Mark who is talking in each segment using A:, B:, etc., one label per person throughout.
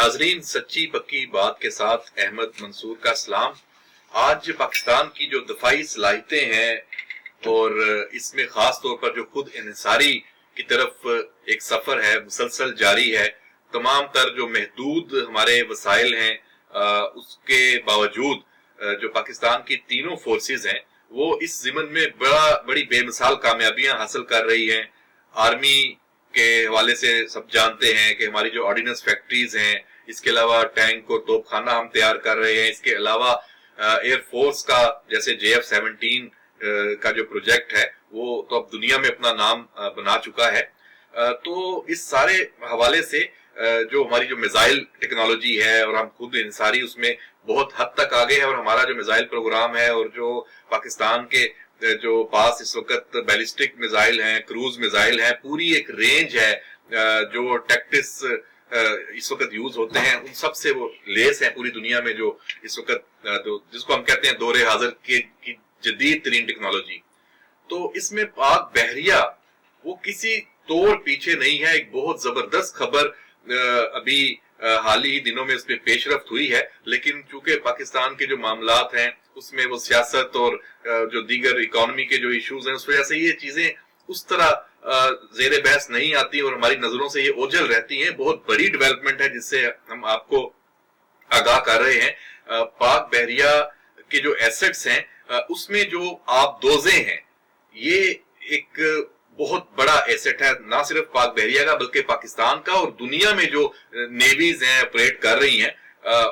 A: नाजरीन, सच्ची पक्की बात के साथ अहमद मंसूर का सलाम। आज पाकिस्तान की जो दफाई सलाहियतें हैं और इसमें खास तौर पर जो खुद इन्हिसारी की तरफ एक सफर है मुसलसल जारी है, तमाम तर जो महदूद हमारे वसाइल हैं उसके बावजूद जो पाकिस्तान की तीनों फोर्सेस हैं वो इस ज़िमन में बड़ी बेमिसाल कामयाबियां हासिल कर रही हैं। आर्मी के हवाले से सब जानते हैं कि हमारी जो ऑर्डिनेंस फैक्ट्रीज हैं, इसके अलावा टैंक और तोपखाना हम तैयार कर रहे हैं। इसके अलावा एयरफोर्स का जैसे JF-17 का जो प्रोजेक्ट है वो तो अब दुनिया में अपना नाम बना चुका है। तो इस सारे हवाले से जो हमारी जो मिसाइल टेक्नोलॉजी है और हम खुद इंसारी उसमें बहुत हद तक आगे है, और हमारा जो मिसाइल प्रोग्राम है और जो पाकिस्तान के जो पास इस वक्त बैलिस्टिक मिसाइल हैं, क्रूज मिसाइल हैं, पूरी एक रेंज है जो टैक्टिक्स इस वक्त यूज होते हैं, उन सब से वो लेस है पूरी दुनिया में। जो इस वक्त जिसको हम कहते हैं दौरे हाजिर की जदीद तरीन टेक्नोलॉजी, तो इसमें पाक बहरिया वो किसी तौर पीछे नहीं है। एक बहुत जबरदस्त खबर अभी हाल ही दिनों में उसमें पेशरफ्त हुई है, लेकिन चूंकि पाकिस्तान के जो मामलात हैं उसमें वो सियासत और जो दीगर इकोनॉमी के जो इश्यूज हैं उस वजह से ये चीजें उस तरह जेर बहस नहीं आती और हमारी नजरों से ये ओझल रहती हैं। बहुत बड़ी डेवलपमेंट है जिससे हम आपको आगाह कर रहे हैं। पाक बहरिया के जो एसेट्स हैं उसमें जो आबदोजें हैं ये एक बहुत बड़ा एसेट है, ना सिर्फ पाक बहरिया का बल्कि पाकिस्तान का, और दुनिया में जो नेवीज हैं ऑपरेट कर रही हैं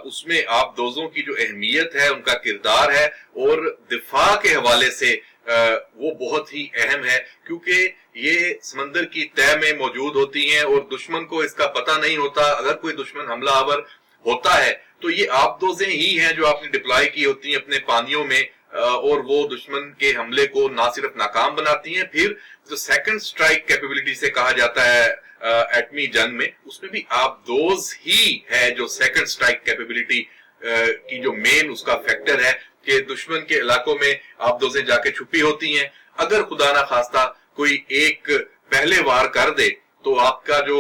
A: उसमें आबदोजों की जो अहमियत है, उनका किरदार है और दिफा के हवाले से वो बहुत ही अहम है, क्योंकि ये समंदर की तह में मौजूद होती हैं और दुश्मन को इसका पता नहीं होता। अगर कोई दुश्मन हमलावर होता है तो ये आबदोजें ही हैं जो आपने डिप्लॉय की होती हैं अपने पानियों में, और वो दुश्मन के हमले को ना सिर्फ नाकाम बनाती हैं, फिर जो सेकंड स्ट्राइक कैपेबिलिटी से कहा जाता है एटमी जंग में, उसमें भी आबदोज ही है जो सेकंड स्ट्राइक कैपेबिलिटी की जो मेन उसका फैक्टर है कि दुश्मन के इलाकों में आबदोजें जाके छुपी होती हैं। अगर खुदा ना खास्ता कोई एक पहले वार कर दे तो आपका जो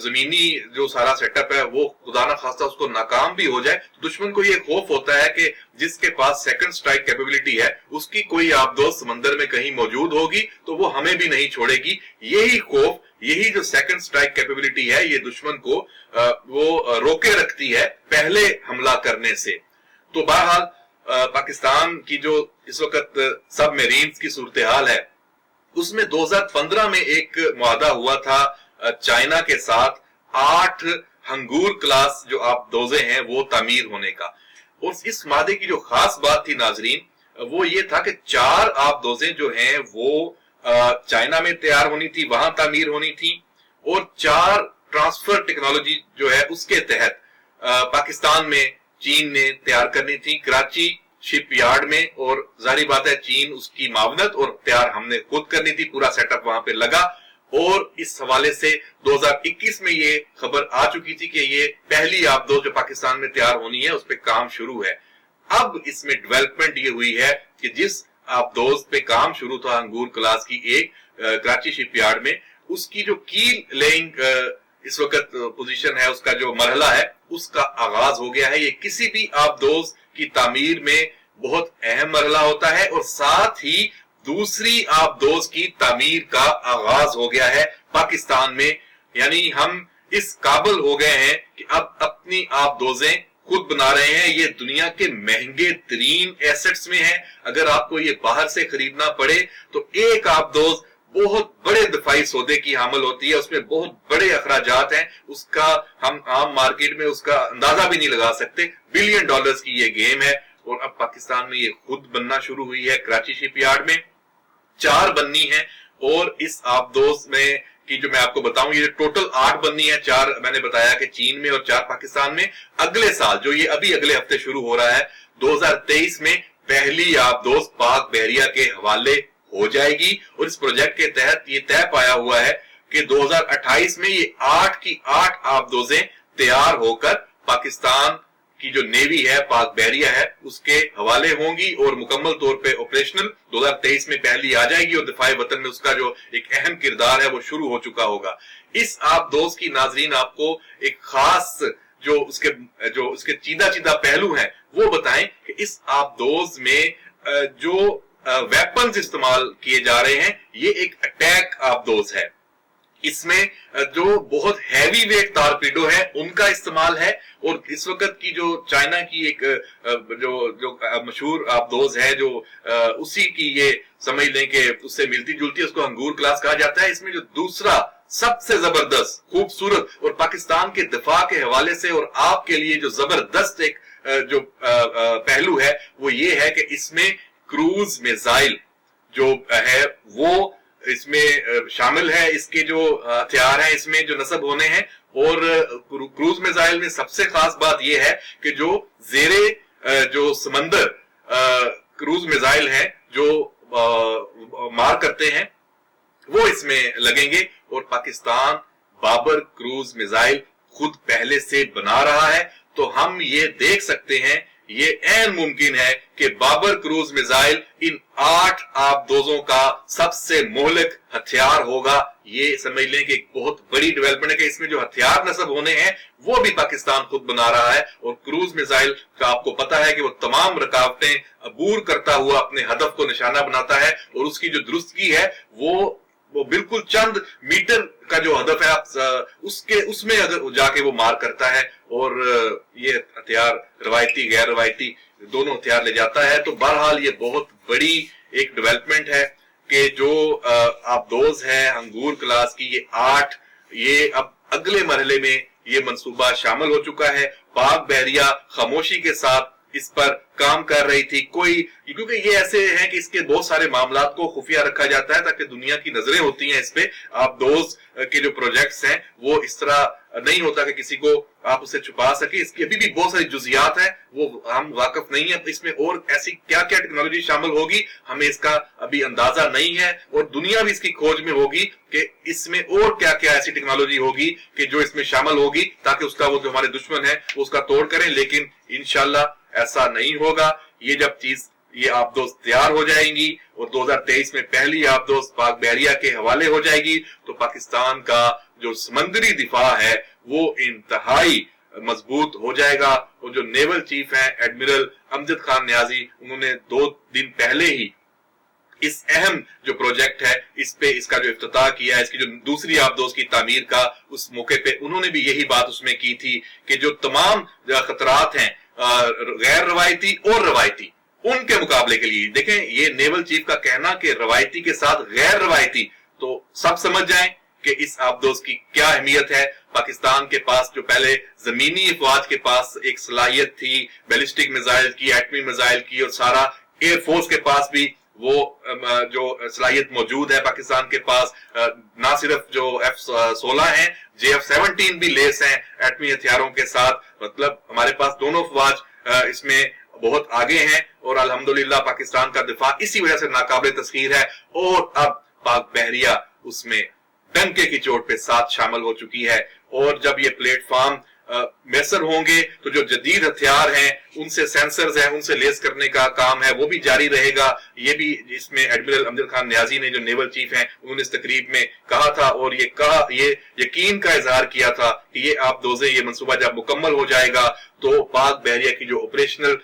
A: जमीनी जो सारा सेटअप है वो खुदा ना खास्ता उसको नाकाम भी हो जाए, तो दुश्मन को ये खौफ होता है कि जिसके पास सेकंड स्ट्राइक कैपेबिलिटी है उसकी कोई आबदोज समंदर में कहीं मौजूद होगी तो वो हमें भी नहीं छोड़ेगी। यही खौफ, यही जो सेकंड स्ट्राइक कैपेबिलिटी है, ये दुश्मन को वो रोके रखती है पहले हमला करने से। तो बहरहाल पाकिस्तान की जो इस वक्त सब मेरीन्स की सूरत हाल है उसमें 2015 में एक मुआहदा हुआ था चाइना के साथ 8 हंगूर क्लास जो आबदोजे हैं वो तामीर होने का। और इस मुआहदे की जो खास बात थी नाजरीन वो ये था कि 4 आबदोजे जो हैं वो चाइना में तैयार होनी थी, वहां तामीर होनी थी, और 4 ट्रांसफर टेक्नोलॉजी जो है उसके तहत पाकिस्तान में चीन ने तैयार करनी थी, कराची शिप यार्ड में, और जारी बात है चीन उसकी मावनत और तैयार हमने खुद करनी थी, पूरा सेटअप वहां पे लगा। और इस हवाले से 2021 में ये खबर आ चुकी थी कि ये पहली आबदोज जो पाकिस्तान में तैयार होनी है उस पे काम शुरू है। अब इसमें डेवलपमेंट ये हुई है कि जिस आबदोज पे काम शुरू था अंगूर क्लास की एक कराची शिपयार्ड में, उसकी जो कील लेइंग इस वक्त पोजीशन है, उसका जो मरहला है उसका आगाज हो गया है। ये किसी भी आबदोज की तामीर में बहुत अहम मरहला होता है और साथ ही दूसरी आबदोज की तामीर का आगाज हो गया है पाकिस्तान में। यानी हम इस काबिल हो गए हैं कि अब अपनी आबदोजें खुद बना रहे हैं। ये दुनिया के महंगे तरीन एसेट्स में है। अगर आपको ये बाहर से खरीदना पड़े तो एक आबदोज बहुत बड़े दफाई सौदे की हामिल होती है, उसमें बहुत बड़े अखराजात हैं, उसका हम आम मार्केट में उसका अंदाजा भी नहीं लगा सकते। बिलियन डॉलर्स की ये गेम है और अब पाकिस्तान में ये खुद बनना शुरू हुई है। कराची शिपयार्ड में 4 बननी है और इस आबदोज में कि जो मैं आपको बताऊं ये टोटल 8 बननी है, 4 मैंने बताया कि चीन में और 4 पाकिस्तान में। अगले साल जो ये अभी अगले हफ्ते शुरू हो रहा है 2023 में पहली आबदोज पाक बहरिया के हवाले हो जाएगी और इस प्रोजेक्ट के तहत ये तय पाया हुआ है कि 2028 में ये 8 की 8 आबदोजें तैयार होकर पाकिस्तान की जो नेवी है पाक बहरिया है उसके हवाले होंगी और मुकम्मल तौर पे ऑपरेशनल 2023 में पहली आ जाएगी और दिफाई वतन में उसका जो एक अहम किरदार है वो शुरू हो चुका होगा। इस आबदोज की नाजरीन आपको एक खास جو اس کے چیدہ چیدہ پہلو ہیں وہ بتائیں کہ اس آبدوز میں جو ویپنز استعمال کیے جا رہے ہیں یہ ایک اٹیک آبدوز ہے. اس میں جو بہت ہیوی ویٹ ٹارپیڈو ہے ان کا استعمال ہے, اور اس وقت کی جو چائنا کی ایک جو مشہور آبدوز ہے جو اسی کی یہ سمجھ لیں کہ اس سے ملتی جلتی ہے, اس کو انگور کلاس کہا جاتا ہے. اس میں جو دوسرا سب سے زبردست خوبصورت اور پاکستان کے دفاع کے حوالے سے اور آپ کے لیے جو زبردست ایک جو پہلو ہے وہ یہ ہے کہ اس میں کروز میزائل جو ہے وہ اس میں شامل ہے. اس کے جو ہتھیار ہیں اس میں جو نصب ہونے ہیں, اور کروز میزائل میں سب سے خاص بات یہ ہے کہ جو زیر جو سمندر کروز میزائل ہیں جو مار کرتے ہیں وہ اس میں لگیں گے, اور پاکستان بابر کروز میزائل خود پہلے سے بنا رہا ہے. تو ہم یہ دیکھ سکتے ہیں, یہ عین ممکن ہے کہ بابر کروز میزائل ان 8 آبدوزوں کا سب سے مہلک ہتھیار ہوگا. یہ سمجھ لیں کہ ایک بہت بڑی ڈیولپمنٹ ہے کہ اس میں جو ہتھیار نصب ہونے ہیں وہ بھی پاکستان خود بنا رہا ہے, اور کروز میزائل کا آپ کو پتا ہے کہ وہ تمام رکاوٹیں عبور کرتا ہوا اپنے ہدف کو نشانہ بناتا ہے, اور اس کی جو درستگی ہے وہ بالکل چند میٹر کا جو ہدف ہے اس میں اگر جا کے وہ مار کرتا ہے, اور یہ ہتھیار روایتی غیر روایتی دونوں ہتھیار لے جاتا ہے. تو بہرحال یہ بہت بڑی ایک ڈیولپمنٹ ہے کہ جو آبدوز ہے انگور کلاس کی یہ 8 یہ اب اگلے مرحلے میں یہ منصوبہ شامل ہو چکا ہے. پاک بحریہ خاموشی کے ساتھ اس پر کام کر رہی تھی, کیونکہ یہ ایسے ہیں کہ اس کے بہت سارے معاملات کو خفیہ رکھا جاتا ہے تاکہ دنیا کی نظریں ہوتی ہیں اس پہ. آبدوز کے جو پروجیکٹس ہیں وہ اس طرح نہیں ہوتا کہ کسی کو آپ اسے چھپا سکے. اس کی ابھی بھی بہت ساری جزیات ہیں وہ ہم واقف نہیں ہیں, اس میں اور ایسی کیا کیا ٹیکنالوجی شامل ہوگی ہمیں اس کا ابھی اندازہ نہیں ہے, اور دنیا بھی اس کی کھوج میں ہوگی کہ اس میں اور کیا کیا ایسی ٹیکنالوجی ہوگی کہ جو اس میں شامل ہوگی تاکہ اس کا وہ جو ہمارے دشمن ہے وہ اس کا توڑ کریں. لیکن انشاءاللہ ایسا نہیں ہوگا. یہ جب چیز یہ آبدوز تیار ہو جائیں گی اور 2023 میں پہلی آبدوز پاک بحریہ کے حوالے ہو جائے گی تو پاکستان کا جو سمندری دفاع ہے وہ انتہائی مضبوط ہو جائے گا. اور جو نیول چیف ہیں ایڈمرل امجد خان نیازی, انہوں نے 2 دن پہلے ہی اس اہم جو پروجیکٹ ہے اس پہ اس کا جو افتتاح کیا ہے, اس کی جو دوسری آبدوز کی تعمیر کا, اس موقع پہ انہوں نے بھی یہی بات اس میں کی تھی کہ جو تمام خطرات ہیں غیر روایتی اور روایتی ان کے مقابلے کے لیے, دیکھیں یہ نیول چیف کا کہنا کہ روایتی کے ساتھ غیر روایتی, تو سب سمجھ جائیں کہ اس آبدوز کی کیا اہمیت ہے. پاکستان کے پاس جو پہلے زمینی افواج کے پاس ایک صلاحیت تھی بیلسٹک میزائل کی, ایٹمی میزائل کی, اور سارا ایئر فورس کے پاس بھی وہ جو صلاحیت موجود ہے پاکستان کے پاس. نہ صرف جو F-16 ہیں, JF-17 بھی لیس ہیں ایٹمی ہتھیاروں کے ساتھ. مطلب ہمارے پاس دونوں افواج اس میں بہت آگے ہیں, اور الحمدللہ پاکستان کا دفاع اسی وجہ سے ناقابل تسخیر ہے. اور اب پاک بحریہ اس میں ڈنکے کی چوٹ پہ ساتھ شامل ہو چکی ہے, اور جب یہ پلیٹ فارم میسر ہوں گے تو جو جدید ہتھیار ہیں ان سے سینسرز ہیں ان سے لیس کرنے کا کام ہے وہ بھی جاری رہے گا. یہ بھی اس میں ایڈمرل امجد خان نیازی نے جو نیول چیف ہیں انہوں نے اس تقریب میں کہا تھا, اور یہ یقین کا اظہار کیا تھا کہ یہ آبدوزیں یہ منصوبہ جب مکمل ہو جائے گا تو پاک بحریہ کی جو آپریشنل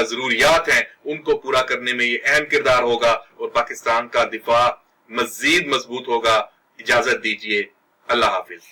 A: ضروریات ہیں ان کو پورا کرنے میں یہ اہم کردار ہوگا, اور پاکستان کا دفاع مزید مضبوط ہوگا. اجازت دیجیے, اللہ حافظ.